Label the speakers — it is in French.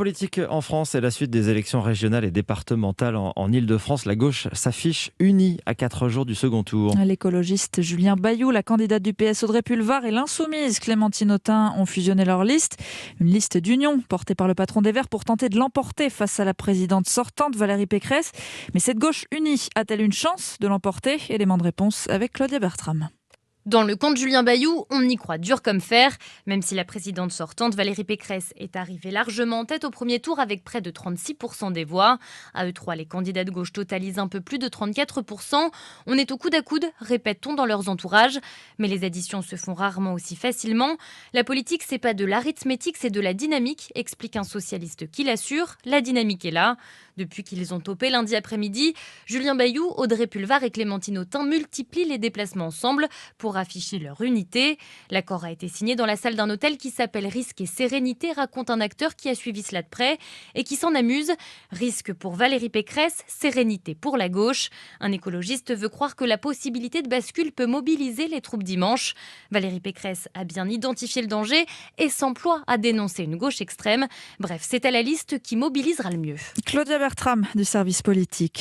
Speaker 1: politique en France et la suite des élections régionales et départementales en Ile-de-France. La gauche s'affiche unie à 4 jours du second tour.
Speaker 2: L'écologiste Julien Bayou, la candidate du PS Audrey Pulvar et l'insoumise Clémentine Autain ont fusionné leur liste. Une liste d'union portée par le patron des Verts pour tenter de l'emporter face à la présidente sortante Valérie Pécresse. Mais cette gauche unie a-t-elle une chance de l'emporter? Élément de réponse avec Claudia Bertram.
Speaker 3: Dans le camp de Julien Bayou, on y croit dur comme fer. Même si la présidente sortante Valérie Pécresse est arrivée largement en tête au premier tour avec près de 36% des voix. À eux trois, les candidats de gauche totalisent un peu plus de 34%. On est au coude à coude, répète-t-on dans leurs entourages. Mais les additions se font rarement aussi facilement. La politique, c'est pas de l'arithmétique, c'est de la dynamique, explique un socialiste qui l'assure. La dynamique est là. Depuis qu'ils ont topé lundi après-midi, Julien Bayou, Audrey Pulvar et Clémentine Autain multiplient les déplacements ensemble pour afficher leur unité. L'accord a été signé dans la salle d'un hôtel qui s'appelle Risque et Sérénité, raconte un acteur qui a suivi cela de près et qui s'en amuse. Risque pour Valérie Pécresse, sérénité pour la gauche. Un écologiste veut croire que la possibilité de bascule peut mobiliser les troupes dimanche. Valérie Pécresse a bien identifié le danger et s'emploie à dénoncer une gauche extrême. Bref, c'est à la liste qui mobilisera le mieux.
Speaker 2: Claudia Bertram du service politique.